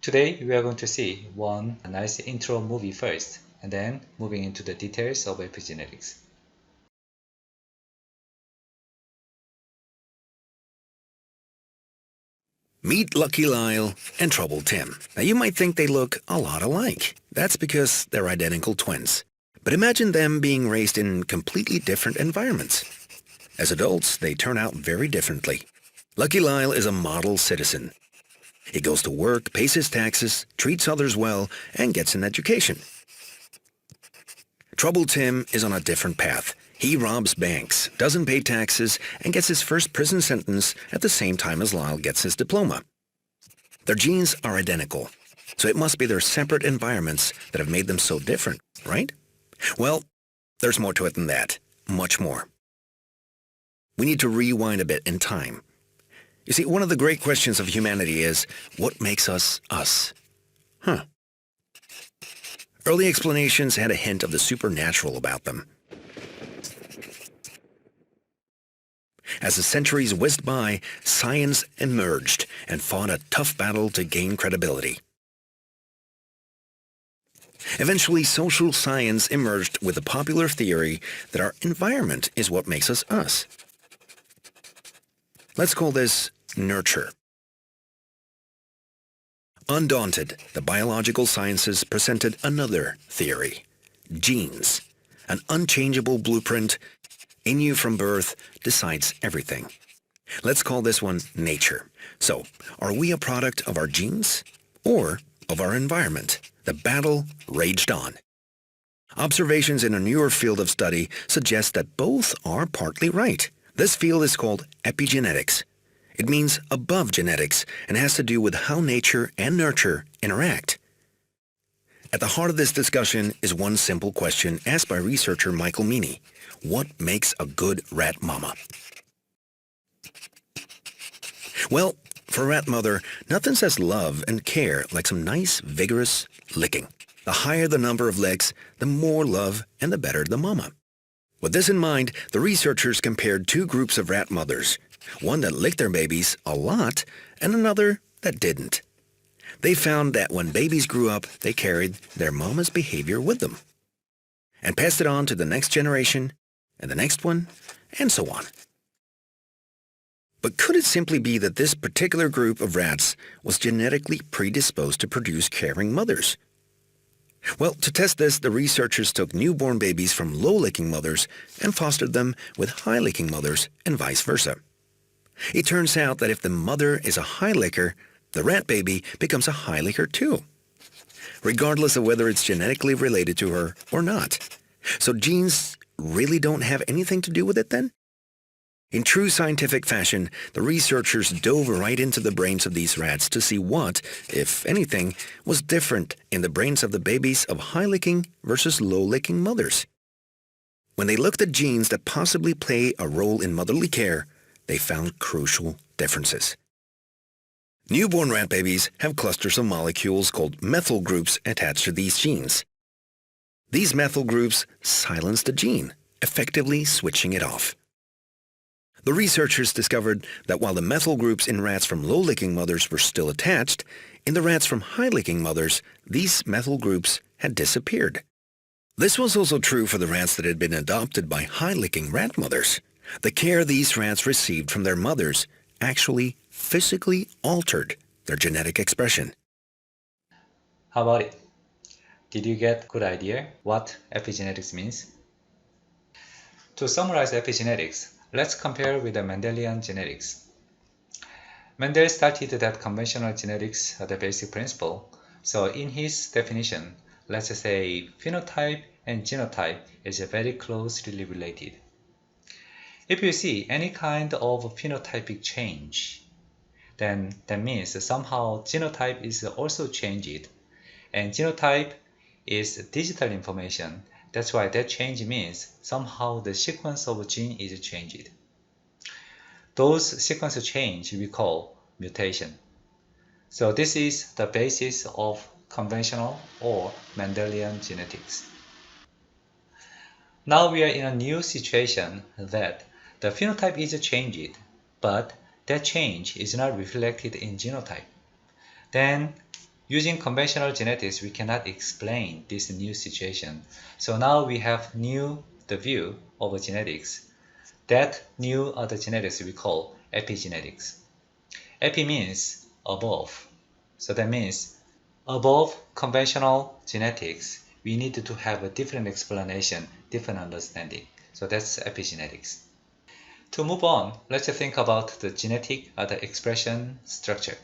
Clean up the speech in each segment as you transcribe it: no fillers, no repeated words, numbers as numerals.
Today we are going to see one nice intro movie first, and then moving into the details of epigenetics. Meet Lucky Lyle and Trouble Tim. Now you might think they look a lot alike. That's because they're identical twins. But imagine them being raised in completely different environments. As adults, they turn out very differently. Lucky Lyle is a model citizen. He goes to work, pays his taxes, treats others well, and gets an education. Trouble Tim is on a different path. He robs banks, doesn't pay taxes, and gets his first prison sentence at the same time as Lyle gets his diploma. Their genes are identical, so it must be their separate environments that have made them so different, right? Well, there's more to it than that. Much more. We need to rewind a bit in time. You see, one of the great questions of humanity is, what makes us us? Early explanations had a hint of the supernatural about them. As the centuries whizzed by, science emerged and fought a tough battle to gain credibility. Eventually, social science emerged with the popular theory that our environment is what makes us us. Let's call this nurture. Undaunted, the biological sciences presented another theory: genes, an unchangeable blueprint in you from birth, decides everything. Let's call this one nature. So, are we a product of our genes or of our environment? The battle raged on. Observations in a newer field of study suggest that both are partly right. This field is called epigenetics. It means above genetics and has to do with how nature and nurture interact. At the heart of this discussion is one simple question asked by researcher Michael Meany. What makes a good rat mama? Well, for a rat mother, nothing says love and care like some nice, vigorous licking. The higher the number of licks, the more love and the better the mama. With this in mind, the researchers compared two groups of rat mothers, one that licked their babies a lot and another that didn't. They found that when babies grew up, they carried their mama's behavior with them and passed it on to the next generation and the next one, and so on. But could it simply be that this particular group of rats was genetically predisposed to produce caring mothers? Well, to test this, the researchers took newborn babies from low-licking mothers and fostered them with high-licking mothers and vice versa. It turns out that if the mother is a high licker, the rat baby becomes a high licker too, regardless of whether it's genetically related to her or not. So genes really don't have anything to do with it then? In true scientific fashion, the researchers dove right into the brains of these rats to see what, if anything, was different in the brains of the babies of high-licking versus low-licking mothers. When they looked at genes that possibly play a role in motherly care, they found crucial differences. Newborn rat babies have clusters of molecules called methyl groups attached to these genes. These methyl groups silence the gene, effectively switching it off. The researchers discovered that while the methyl groups in rats from low-licking mothers were still attached, in the rats from high-licking mothers, these methyl groups had disappeared. This was also true for the rats that had been adopted by high-licking rat mothers. The care these rats received from their mothers actually physically altered their genetic expression. How about it? Did you get a good idea what epigenetics means? To summarize epigenetics, let's compare with the Mendelian genetics. Mendel started that conventional genetics are the basic principle. So in his definition, let's say phenotype and genotype is very closely related. If you see any kind of phenotypic change, then that means somehow genotype is also changed. And genotype is digital information. That's why that change means somehow the sequence of gene is changed. Those sequence change we call mutation. So this is the basis of conventional or Mendelian genetics. Now we are in a new situation that the phenotype is changed, but that change is not reflected in genotype. Then Using conventional genetics, we cannot explain this new situation. So now we have the view of genetics. That new the genetics we call epigenetics. Epi means above. So that means above conventional genetics, we need to have a different explanation, different understanding. So that's epigenetics. To move on, let's think about the genetic or the expression structure.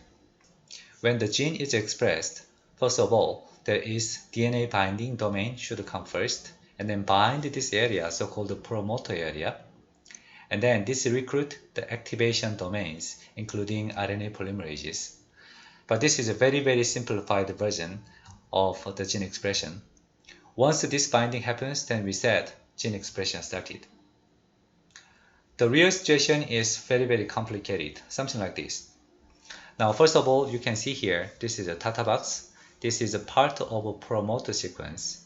When the gene is expressed, first of all, there is DNA binding domain should come first, and then bind this area, so-called promoter area. And then this recruit the activation domains, including RNA polymerases. But this is a very, very simplified version of the gene expression. Once this binding happens, then we said gene expression started. The real situation is very, very complicated, something like this. Now, first of all, you can see here, this is a Tata box. This is a part of a promoter sequence.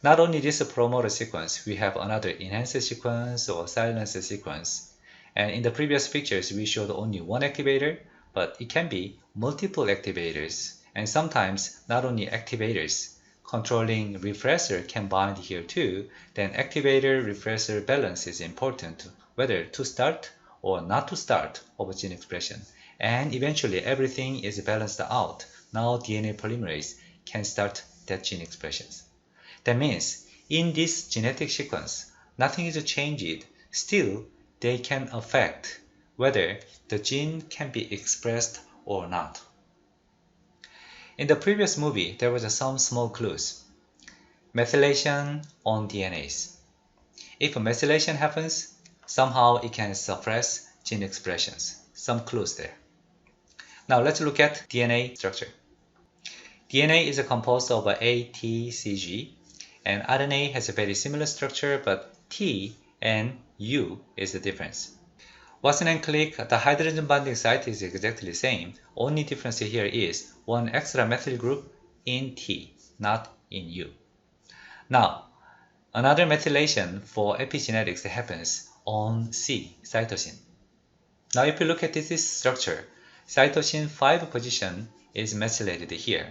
Not only this promoter sequence, we have another enhancer sequence or silencer sequence. And in the previous pictures, we showed only one activator, but it can be multiple activators. And sometimes not only activators, controlling repressor can bind here too. Then activator-repressor balance is important, whether to start or not to start of gene expression. And eventually everything is balanced out. Now DNA polymerase can start that gene expressions. That means in this genetic sequence, nothing is changed. Still, they can affect whether the gene can be expressed or not. In the previous movie, there was some small clues. Methylation on DNAs. If a methylation happens, somehow it can suppress gene expressions. Some clues there. Now let's look at DNA structure. DNA is composed of A, T, C, G, and RNA has a very similar structure, but T and U is the difference. Watson and Crick, the hydrogen bonding site is exactly the same. Only difference here is one extra methyl group in T, not in U. Now, another methylation for epigenetics happens on C, cytosine. Now if you look at this structure, cytosine 5 position is methylated here.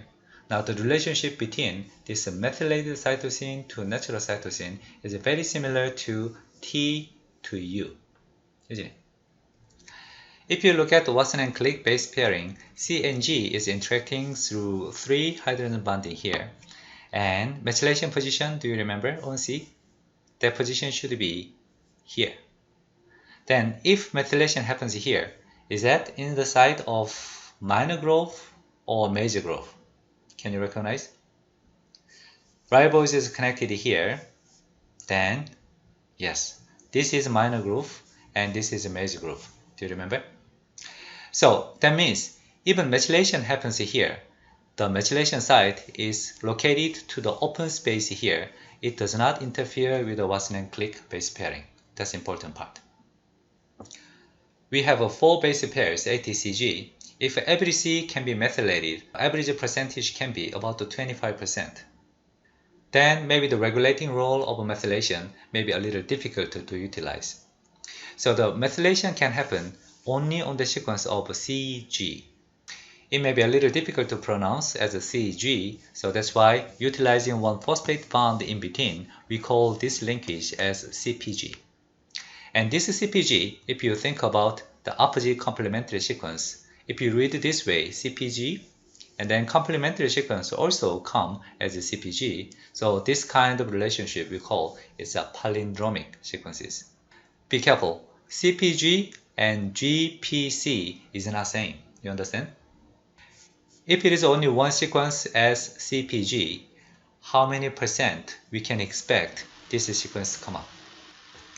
Now the relationship between this methylated cytosine to natural cytosine is very similar to T to U, isn't it? If you look at the Watson and Crick base pairing, C and G is interacting through 3 hydrogen bonding here. And methylation position, do you remember on C? That position should be here. Then if methylation happens here, is that in the site of minor growth or major growth? Can you recognize? Ribose is connected here. Then, yes, this is minor growth and this is a major growth. Do you remember? So that means even methylation happens here. The methylation site is located to the open space here. It does not interfere with the Watson and Crick base pairing. That's the important part. We have 4 base pairs, ATCG. If every C can be methylated, average percentage can be about 25%. Then maybe the regulating role of methylation may be a little difficult to utilize. So the methylation can happen only on the sequence of CG. It may be a little difficult to pronounce as a CG, so that's why utilizing one phosphate bond in between, we call this linkage as CPG. And this CPG, if you think about the opposite complementary sequence, if you read it this way, CPG, and then complementary sequence also come as a CPG, so this kind of relationship we call is a palindromic sequences. Be careful, CPG and GPC is not same, you understand? If it is only one sequence as CPG, how many percent we can expect this sequence to come up?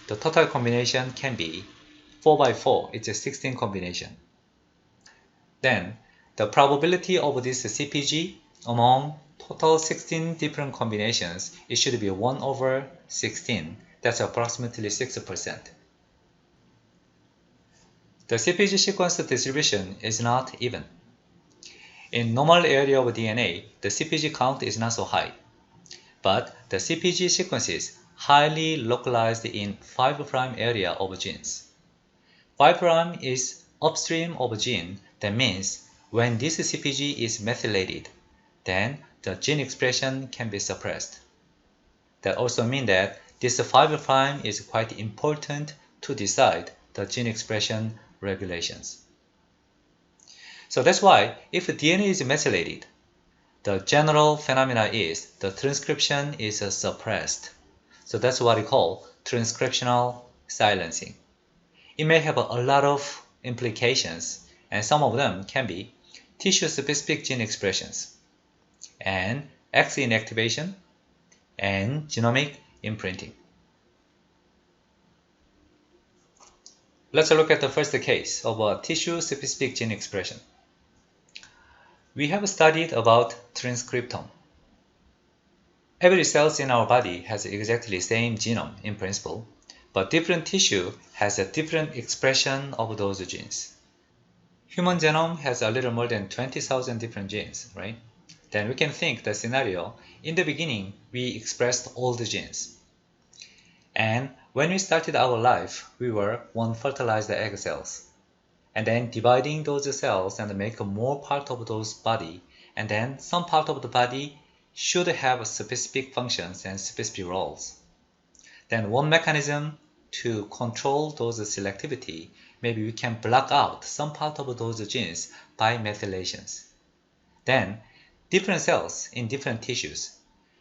The total combination can be 4 by 4, it's a 16 combination. Then, the probability of this CPG among total 16 different combinations, it should be 1 over 16. That's approximately 6%. The CPG sequence distribution is not even. In normal area of DNA, the CPG count is not so high. But the CPG sequence is highly localized in 5' area of genes. 5' is upstream of gene. That means when this CPG is methylated, then the gene expression can be suppressed. That also means that this 5' is quite important to decide the gene expression regulations. So that's why if DNA is methylated, the general phenomena is the transcription is suppressed. So that's what we call transcriptional silencing. It may have a lot of implications, and some of them can be tissue-specific gene expressions, and X inactivation, and genomic imprinting. Let's look at the first case of a tissue-specific gene expression. We have studied about transcriptome. Every cell in our body has exactly the same genome in principle, but different tissue has a different expression of those genes. Human genome has a little more than 20,000 different genes, right? Then we can think the scenario, in the beginning, we expressed all the genes. And when we started our life, we were one fertilized egg cells. And then dividing those cells and make more part of those body, and then some part of the body should have specific functions and specific roles. Then one mechanism to control those selectivity, maybe we can block out some part of those genes by methylations. Then different cells in different tissues,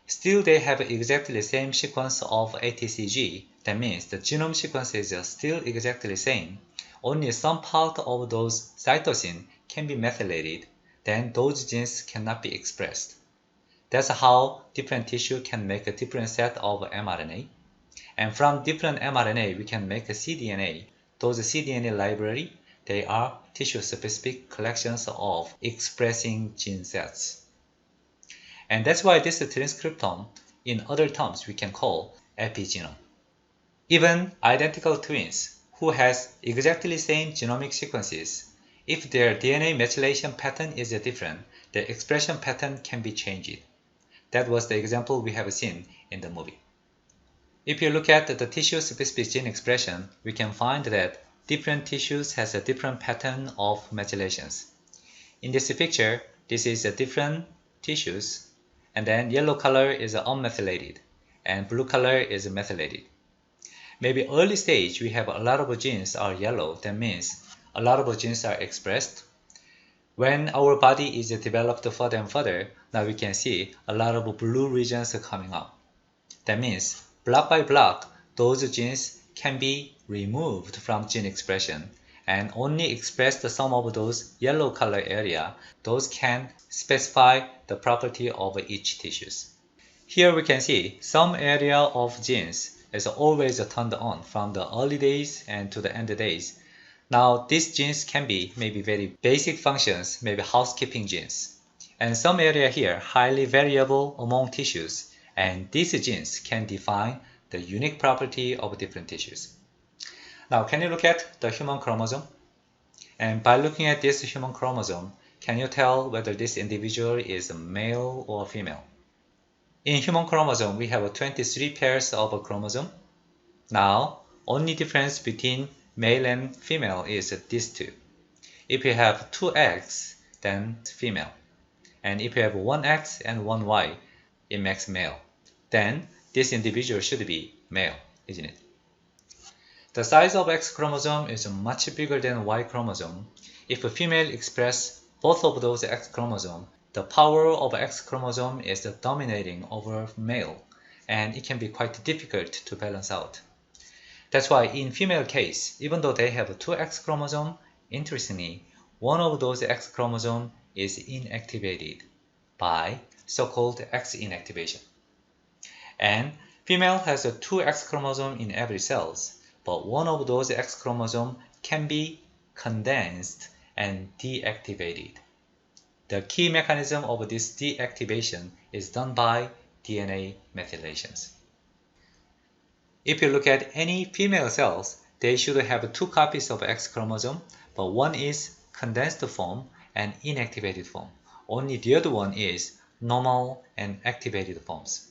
still they have exactly the same sequence of ATCG. That means the genome sequence is still exactly the same. Only some part of those cytosine can be methylated, then those genes cannot be expressed. That's how different tissue can make a different set of mRNA. And from different mRNA, we can make a cDNA. Those cDNA library, they are tissue-specific collections of expressing gene sets. And that's why this transcriptome, in other terms, we can call epigenome. Even identical twins who has exactly same genomic sequences, if their DNA methylation pattern is different, the expression pattern can be changed. That was the example we have seen in the movie. If you look at the tissue-specific gene expression, we can find that different tissues has a different pattern of methylations. In this picture, this is a different tissues, and then yellow color is unmethylated, and blue color is methylated. Maybe early stage we have a lot of genes are yellow, that means a lot of genes are expressed. When our body is developed further and further, now we can see a lot of blue regions coming up. That means block by block, those genes can be removed from gene expression and only express the sum of those yellow color area. Those can specify the property of each tissues. Here we can see some area of genes is always turned on from the early days and to the end days. Now these genes can be maybe very basic functions, maybe housekeeping genes. And some area here highly variable among tissues, and these genes can define the unique property of different tissues. Now can you look at the human chromosome? And by looking at this human chromosome, can you tell whether this individual is a male or female? In human chromosome, we have 23 pairs of chromosome. Now, only difference between male and female is these two. If you have two X, then female. And if you have one X and one Y, it makes male. Then this individual should be male, isn't it? The size of X chromosome is much bigger than Y chromosome. If a female expresses both of those X chromosomes, the power of X chromosome is dominating over male, and it can be quite difficult to balance out. That's why in female case, even though they have two X chromosome, interestingly, one of those X chromosome is inactivated by so-called X inactivation. And female has two X chromosome in every cells, but one of those X chromosome can be condensed and deactivated. The key mechanism of this deactivation is done by DNA methylations. If you look at any female cells, they should have two copies of X chromosome, but one is condensed form and inactivated form. Only the other one is normal and activated forms.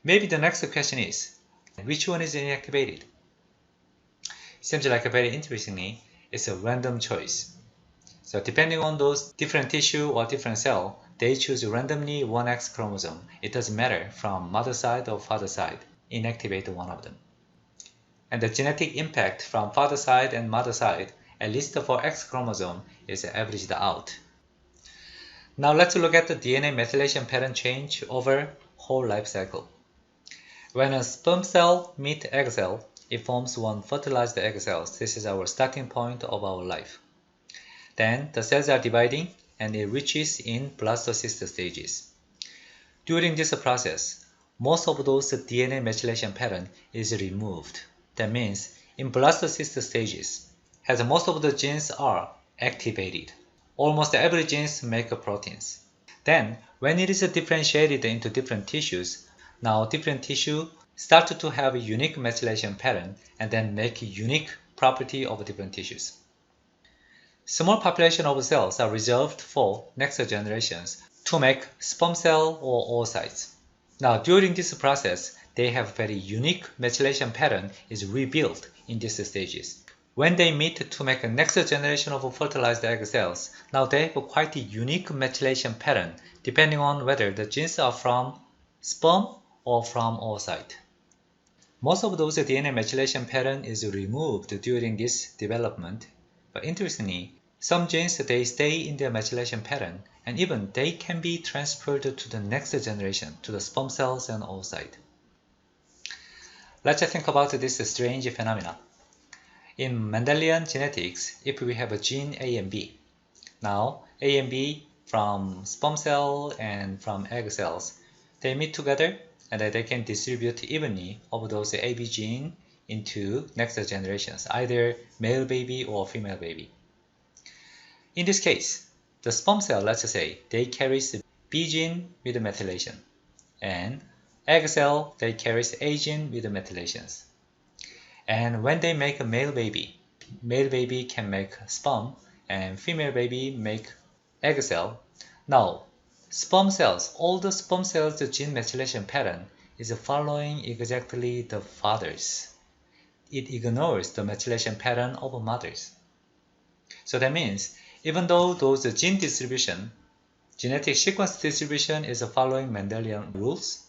Maybe the next question is, which one is inactivated? Seems like very interestingly, it's a random choice. So depending on those different tissue or different cell, they choose randomly one X chromosome, it doesn't matter from mother side or father side, inactivate one of them. And the genetic impact from father side and mother side, at least for X chromosome, is averaged out. Now let's look at the DNA methylation pattern change over whole life cycle. When a sperm cell meets egg cell, it forms one fertilized egg cells. This is our starting point of our life. Then the cells are dividing and it reaches in blastocyst stages. During this process, most of those DNA methylation pattern is removed. That means in blastocyst stages, as most of the genes are activated, almost every genes make proteins. Then when it is differentiated into different tissues, now different tissue start to have a unique methylation pattern and then make unique property of different tissues. Small population of cells are reserved for next generations to make sperm cell or oocytes. Now during this process, they have very unique methylation pattern is rebuilt in these stages. When they meet to make a next generation of fertilized egg cells, now they have a quite a unique methylation pattern depending on whether the genes are from sperm or from oocyte. Most of those DNA methylation pattern is removed during this development, but interestingly, some genes they stay in their methylation pattern and even they can be transferred to the next generation, to the sperm cells and oocyte. Let's think about this strange phenomena. In Mendelian genetics, if we have a gene A and B, now A and B from sperm cell and from egg cells, they meet together and they can distribute evenly of those AB gene into next generations, either male baby or female baby. In this case, the sperm cell, let's say, they carries B gene with methylation, and egg cell, they carries A gene with methylations. And when they make a male baby can make sperm, and female baby make egg cell. Now, sperm cells, all the sperm cells, the gene methylation pattern is following exactly the fathers. It ignores the methylation pattern of mothers. So that means even though those gene distribution, genetic sequence distribution is following Mendelian rules,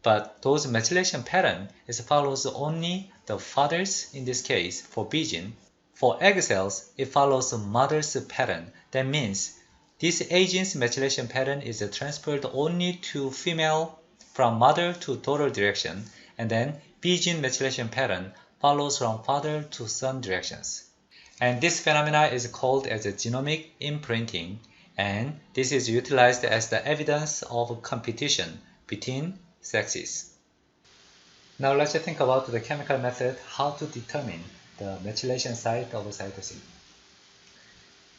but those methylation pattern is follows only the fathers, in this case for B gene. For egg cells, it follows mother's pattern. That means this A gene's methylation pattern is transferred only to female from mother to daughter direction, and then B gene methylation pattern follows from father to son directions. And this phenomena is called as a genomic imprinting, and this is utilized as the evidence of competition between sexes. Now let's think about the chemical method how to determine the methylation site of a cytosine.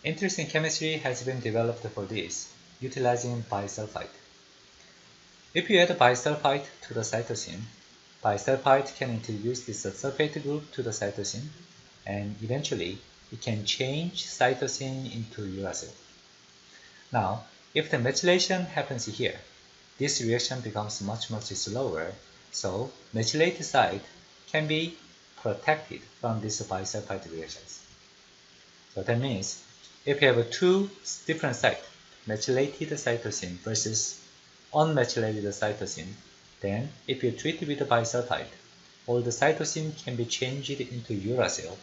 Interesting chemistry has been developed for this, utilizing bisulfite. If you add bisulfite to the cytosine, bisulfite can introduce this sulfate group to the cytosine, and eventually it can change cytosine into uracil. Now, if the methylation happens here, this reaction becomes much slower, so methylated site can be protected from these bisulfite reactions. So that means if you have two different sites, methylated cytosine versus unmethylated cytosine, then if you treat with bisulfite, all the cytosine can be changed into uracil,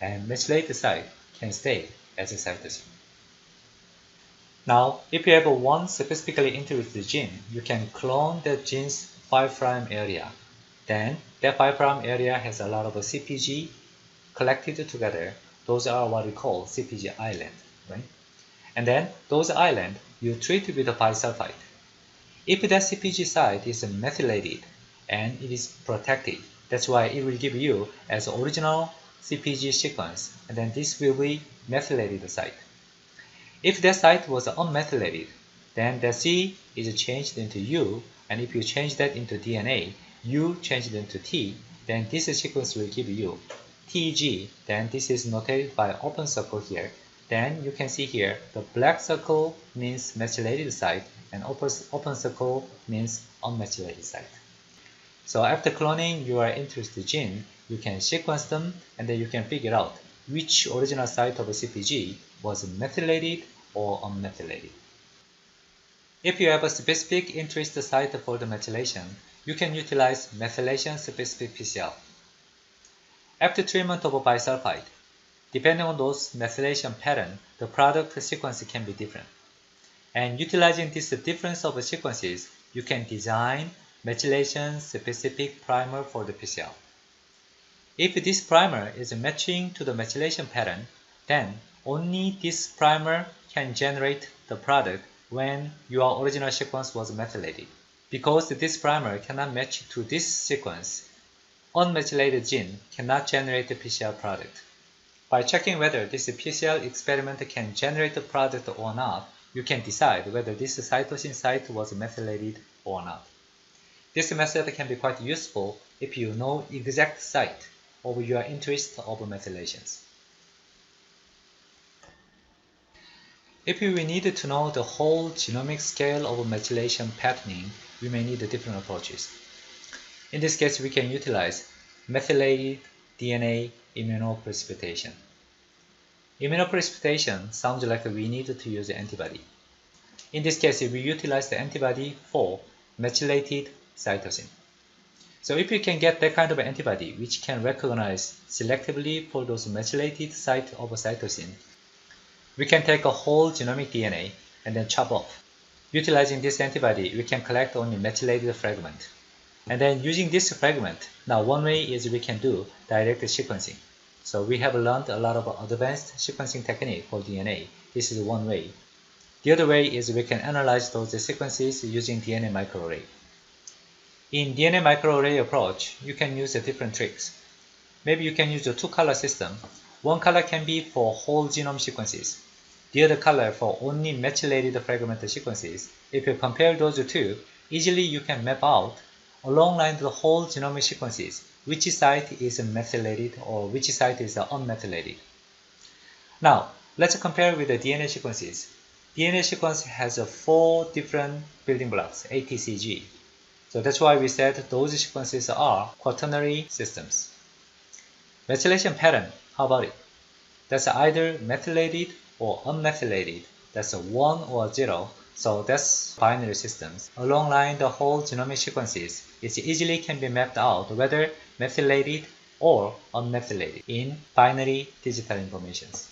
and methylated site can stay as a cytosine. Now, if you have one specifically interested gene, you can clone that gene's 5' area. Then, that 5' area has a lot of CPG collected together. Those are what we call CPG island, right? And then, those island, you treat with the bisulfite. If that CPG site is methylated and it is protected, that's why it will give you as original CPG sequence, and then this will be methylated site. If that site was unmethylated, then the C is changed into U, and if you change that into DNA, U changed into T, then this sequence will give you TG, then this is notated by open circle here. Then you can see here, the black circle means methylated site, and open circle means unmethylated site. So after cloning your interested gene, you can sequence them, and then you can figure out which original site of a CPG was methylated or unmethylated. If you have a specific interest site for the methylation, you can utilize methylation-specific PCR. After treatment of bisulfite, depending on those methylation pattern, the product sequence can be different. And utilizing this difference of sequences, you can design methylation-specific primer for the PCR. If this primer is matching to the methylation pattern, then only this primer can generate the product when your original sequence was methylated. Because this primer cannot match to this sequence, unmethylated gene cannot generate the PCR product. By checking whether this PCR experiment can generate the product or not, you can decide whether this cytosine site was methylated or not. This method can be quite useful if you know exact site of your interest of methylations. If we need to know the whole genomic scale of methylation patterning, we may need different approaches. In this case, we can utilize methylated DNA immunoprecipitation. Immunoprecipitation sounds like we need to use antibody. In this case, we utilize the antibody for methylated cytosine. So if you can get that kind of antibody which can recognize selectively for those methylated site of cytosine, we can take a whole genomic DNA and then chop off. Utilizing this antibody, we can collect only methylated fragment. And then using this fragment, now one way is we can do direct sequencing. So we have learned a lot of advanced sequencing technique for DNA. This is one way. The other way is we can analyze those sequences using DNA microarray. In DNA microarray approach, you can use different tricks. Maybe you can use a two-color system. One color can be for whole genome sequences. The other color for only methylated fragment sequences. If you compare those two, easily you can map out along line the whole genomic sequences, which site is methylated or which site is unmethylated. Now, let's compare with the DNA sequences. DNA sequence has 4 different building blocks, A, T, C, G. So that's why we said those sequences are quaternary systems. Methylation pattern, how about it? That's either methylated or unmethylated. That's a 1 or 0. So that's binary systems. Along line the whole genomic sequences, it easily can be mapped out whether methylated or unmethylated in binary digital informations.